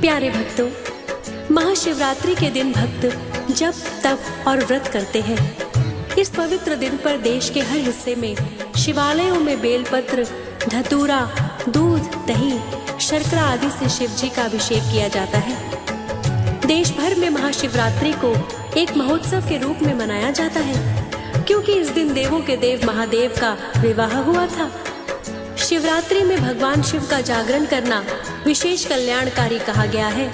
प्यारे भक्तों, महाशिवरात्रि के दिन भक्त जप तप और व्रत करते हैं। इस पवित्र दिन पर देश के हर हिस्से में शिवालयों में बेलपत्र, धतूरा, दूध, दही, शर्करा आदि से शिव जी का अभिषेक किया जाता है। देश भर में महाशिवरात्रि को एक महोत्सव के रूप में मनाया जाता है, क्योंकि इस दिन देवों के देव महादेव का विवाह हुआ था। शिवरात्रि में भगवान शिव का जागरण करना विशेष कल्याणकारी कहा गया है।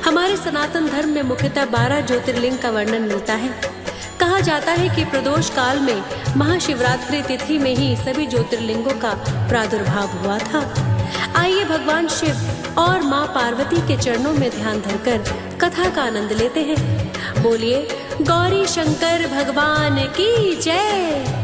हमारे सनातन धर्म में मुख्यतः 12 ज्योतिर्लिंग का वर्णन मिलता है। कहा जाता है कि प्रदोष काल में महाशिवरात्रि तिथि में ही सभी ज्योतिर्लिंगों का प्रादुर्भाव हुआ था। आइए भगवान शिव और माँ पार्वती के चरणों में ध्यान धरकर कथा का आनंद लेते हैं। बोलिए गौरी शंकर भगवान की जय।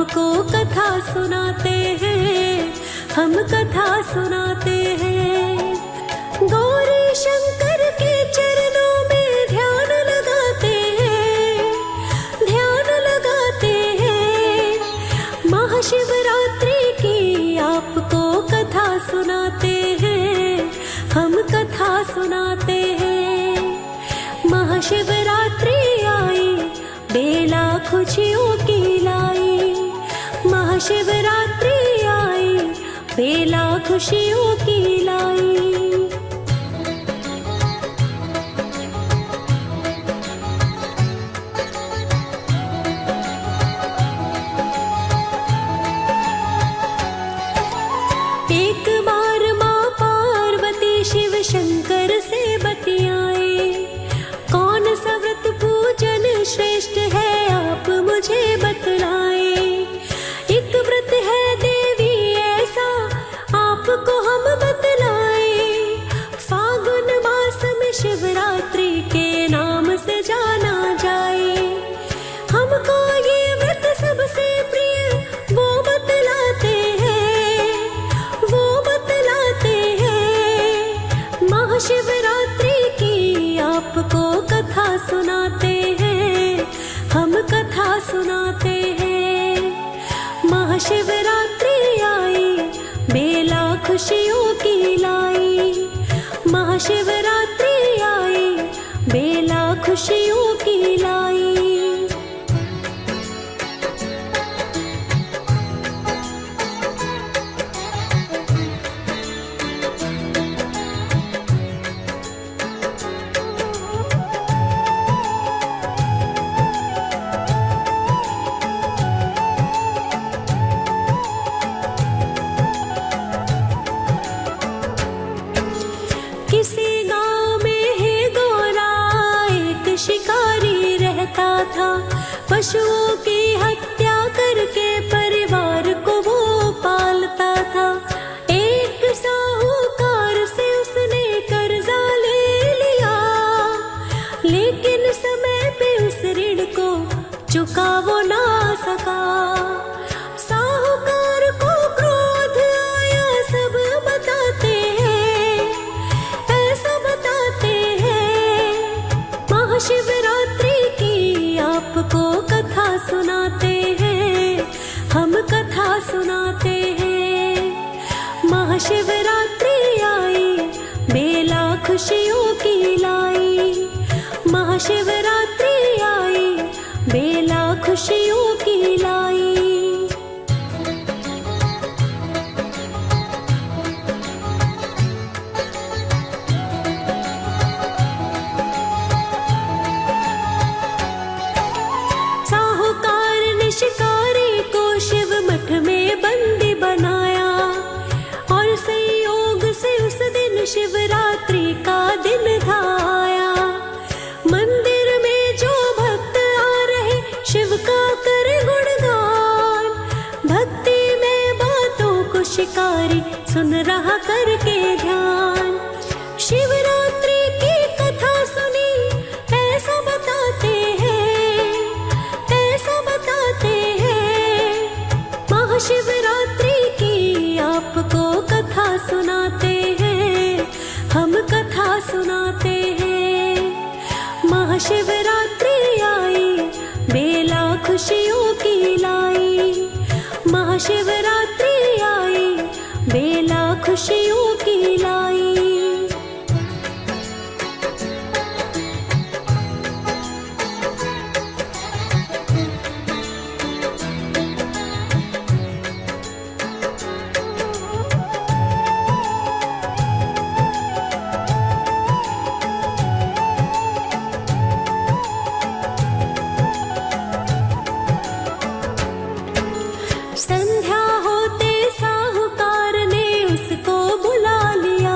को कथा सुनाते हैं, हम कथा सुनाते हैं। गौरी शंकर के चरणों में ध्यान लगाते हैं, ध्यान लगाते हैं। महाशिवरात्रि की आपको कथा सुनाते हैं, हम कथा सुनाते हैं। महाशिवरात्रि आई, बेला खुशियों की लाई। महाशिवरात्रि आई, बेला खुशियों की लाई। एक बार माँ पार्वती शिव शंकर से बतियाए, कौन सा व्रत पूजन श्रेष्ठ है आप मुझे बतलाए। एक व्रत है देवी ऐसा आपको हम बतलाए, फागुन मास में शिवरात्रि के नाम से जाना जाए। हमको ये व्रत सबसे प्रिय वो बतलाते हैं, वो बतलाते हैं। महाशिवरात्रि की आपको कथा सुनाते हैं, हम कथा सुनाते हैं। महाशिवरात्रि आई, बेला खुशियों की लाई। महाशिवरात्रि आई, बेला खुशियों की लाई। किसी गांव में है गोरा एक शिकारी रहता था। पशुओं की हत्या करके परिवार को वो पालता था। एक साहूकार से उसने कर्जा ले लिया, लेकिन समय पे उस ऋण को चुका वो ना सका। साहूकार को क्रोध आया, सब बताते महाशिवरात्रि की आपको कथा सुनाते हैं, हम कथा सुनाते हैं। महाशिवरात्रि आई, बेला खुशियों की लाई। महाशिवरात्रि आई, बेला खुशियों की लाई। शिकारी को शिव मठ में बंदी बनाया, और संयोग से उस दिन शिवरात्रि का दिन था आया। मन महाशिवरात्रि आई, बेला खुशियों की लाई। महाशिवरात्रि आई, बेला खुशियों की लाई। संध्या होते साहूकार ने उसको बुला लिया।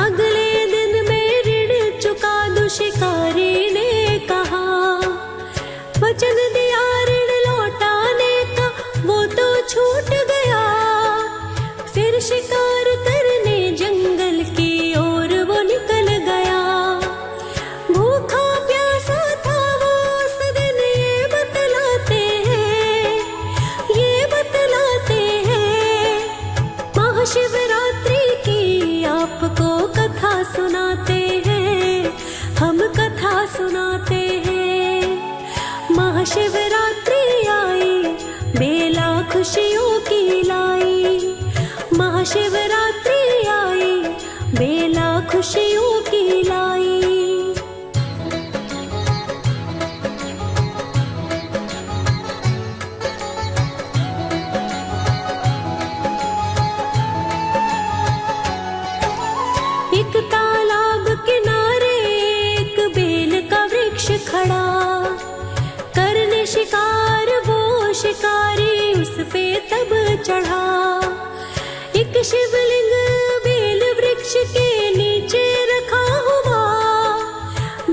अगले दिन में ऋण चुका दूं शिकारी ने कहा। वचन दिया ऋण लौटाने का, वो तो छूट गया। फिर शिकार करने जंगल की ओर वो निकल गया। भूखा प्यासा था वो उस दिन, ये बतलाते हैं, ये बतलाते हैं। महाशिवरात्रि की आपको कथा सुनाते हैं, हम कथा सुनाते हैं। महाशिवरात्रि आई, बेला खुशियों की लाई। महाशिवरात्रि आई, बेला खुशियों की लाई। एक तालाब किनारे एक बेल का वृक्ष खड़ा। करने शिकार वो शिकारी उस पे तब चढ़ा। एक शिवलिंग बेल वृक्ष के नीचे रखा हुआ।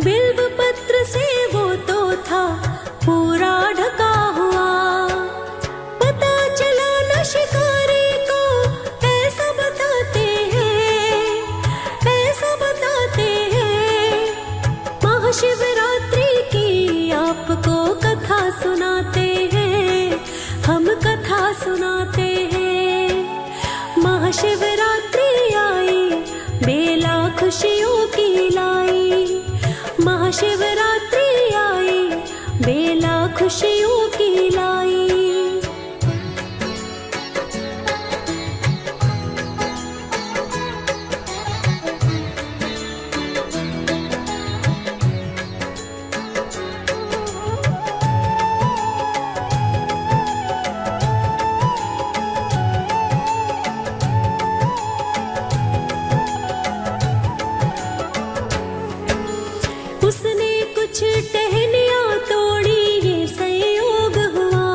बिल्व पत्र से वो तो था पूरा ढका हुआ। पता चला न शिकारी को, ऐसा बताते हैं, ऐसा बताते हैं। महाशिवरात्रि की आपको कथा सुनाते हैं, हम कथा सुनाते हैं। महाशिवरात्रि आई, बेला खुशियों की लाई। महाशिवरात्रि आई, बेला खुशियों की लाई। उसने कुछ टहनियां तोड़ी, ये संयोग हुआ।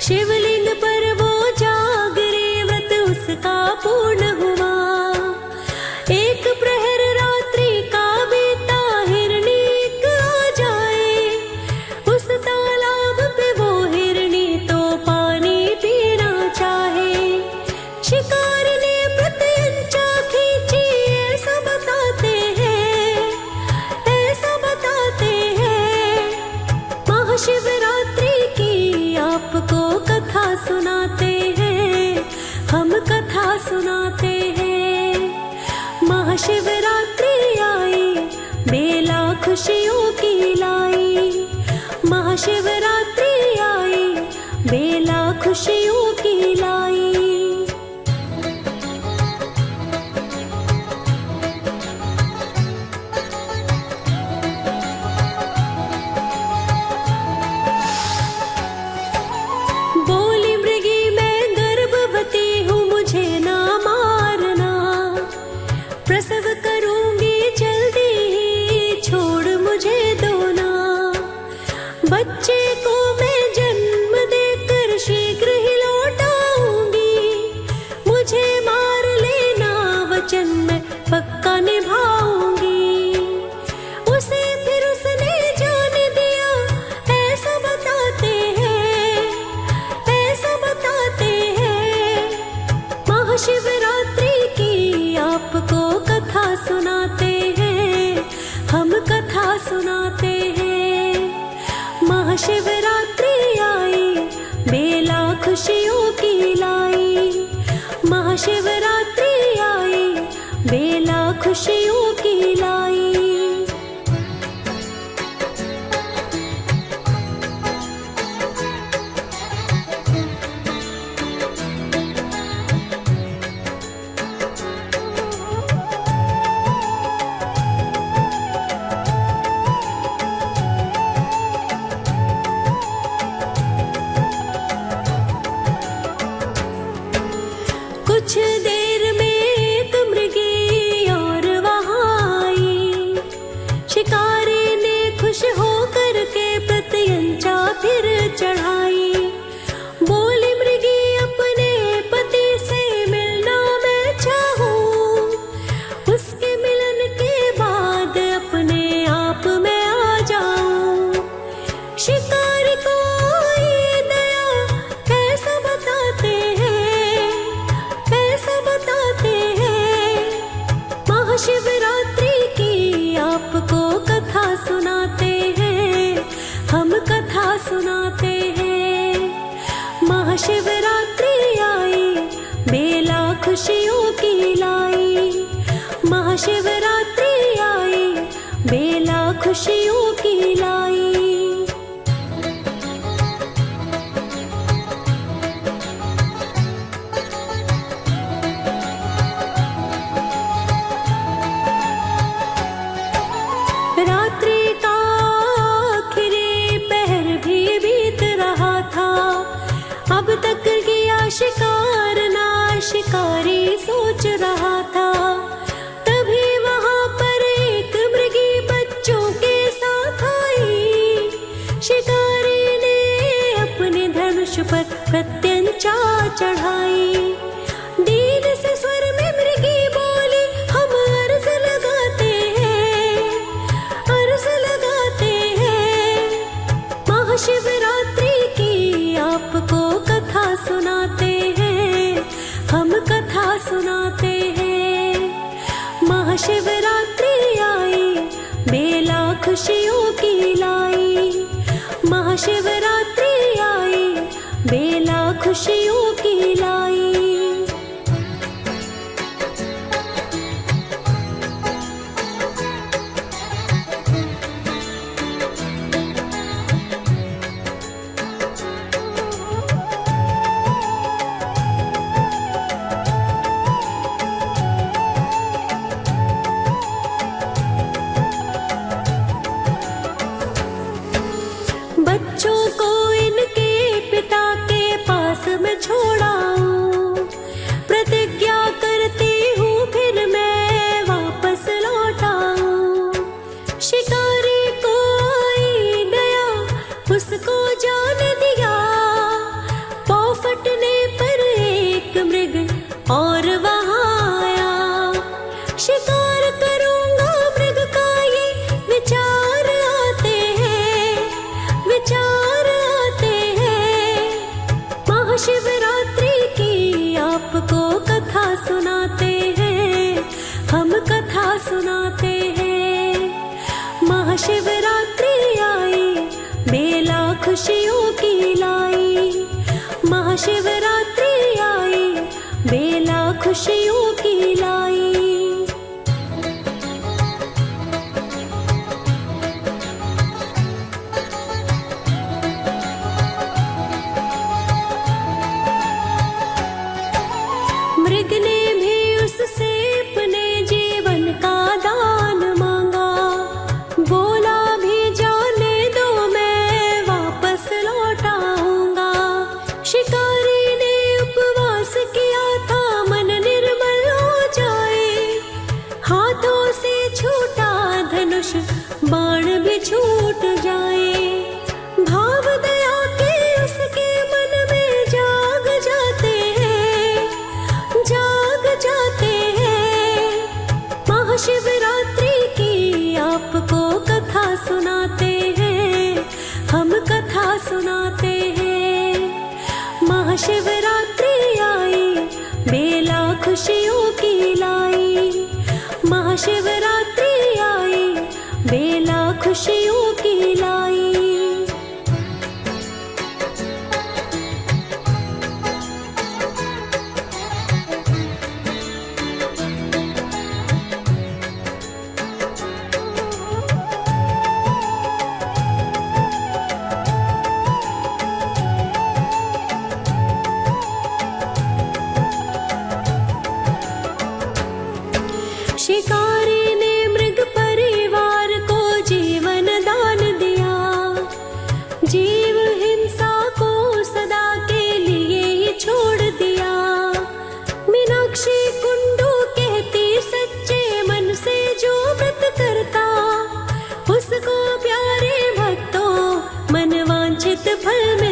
शिवलिंग पर वो जागरे, व्रत उसका पूर्ण हुआ। एक प्रहर रात्रि का बीता, हिरनी एक आ जाए। उस तालाब पे वो हिरनी तो पानी पीना चाहे। शिकार ने प्रत्यंचा खींची, ऐसा बताते हैं, ऐसा बताते हैं। महाशिवरात्रि की आपको कथा सुनाते हैं, हम कथा सुनाते हैं। महाशिवरात्रि आई, बेला खुशियों की लाई। महाशिवरात्रि आई, बेला खुशियों की लाई। बोली मृगी मैं गर्भवती हूँ, मुझे ना मारना। प्रसव करूंगी जल्दी ही, छोड़ मुझे दो ना। बच्चे को मैं जन्म देकर शीघ्र ही लौट आऊंगी। मुझे मार लेना, वचन मैं पक्का निभाऊंगी। उसे फिर उसने जान दिया, ऐसा बताते हैं, ऐसा बताते हैं। महाशिवरात्रि की आपको कथा सुनाते हैं, हम कथा सुनाते हैं। महाशिवरात्रि आई, बेला खुशियों की लाई। महाशिवरात्रि आई, बेला खुशियों की लाई। खुश होकर के प्रत्यंचा फिर चढ़ाई। बोली मृगी अपने पति से मिलना मैं चाहूं, उसके मिलन के बाद अपने आप में आ जाऊं। शिकारी को ये दया कैसा बताते हैं, ऐसा बताते हैं। महाशिवरात्रि की आपको कथा सुनाते हैं, हम कथा सुनाते हैं। महाशिवरात्रि आई बेला खुशियों की लाई, महाशिवरात्रि आई बेला खुशियों की लाई। रात्रि का आखिरी पहर भी बीत रहा था, अब तक किया शिकार ना शिकारी सोच रहा था। तभी वहां पर एक मृगी बच्चों के साथ आई। शिकारी ने अपने धनुष पर प्रत्यंचा चढ़ाई। दीन से स्वर में मृगी बोली, हम अर्ज लगाते हैं, अर्ज लगाते हैं। महाशिवरात्रि की आपको कथा सुनाते हैं, हम कथा सुनाते हैं। महाशिवरात्रि आई बेला खुशियों की लाई, महाशिवरात्रि आई बेला खुशियों की लाई। बच्चों को इनके पिता के पास मैं छोड़ाऊं, प्रतिज्ञा करती हूँ फिर मैं वापस लौट आऊं। शिकारी को आई दया, उसको जान दिया। पाँव फटने पर एक मृग और वहाँ आया। शिकार करूंगा मृग का ये विचार आते हैं, विचार आते हैं। महाशिवरात्रि की आपको कथा सुनाते हैं, हम कथा सुनाते हैं। महाशिवरात्रि आई बेला खुशियों की लाई, महाशिवरात्रि आई बेला खुशियों की लाई। मृग ने भी उससे अपने जीवन का दान मांगा। बोला भी जाने दो मैं वापस लौट आऊंगा। शिकारी ने उपवास किया था मन निर्मल हो जाए। हाथों से छूटा धनुष बाण भी छूट जाए। भाव दया के उसके मन में जाग जाते हैं, जाग जाते हैं। महाशिवरात्रि की आपको कथा सुनाते हैं, हम कथा सुनाते हैं। महाशिवरात्रि आई बेला खुशियों की लाई, महाशिवरात्रि आई बेला खुशियों की लाई। शिकारी ने मृग परिवार को जीवन दान दिया। जीव हिंसा को सदा के लिए ही छोड़ दिया। मीनाक्षी कुंडू कहती सच्चे मन से जो व्रत करता उसको प्यारे फल मिल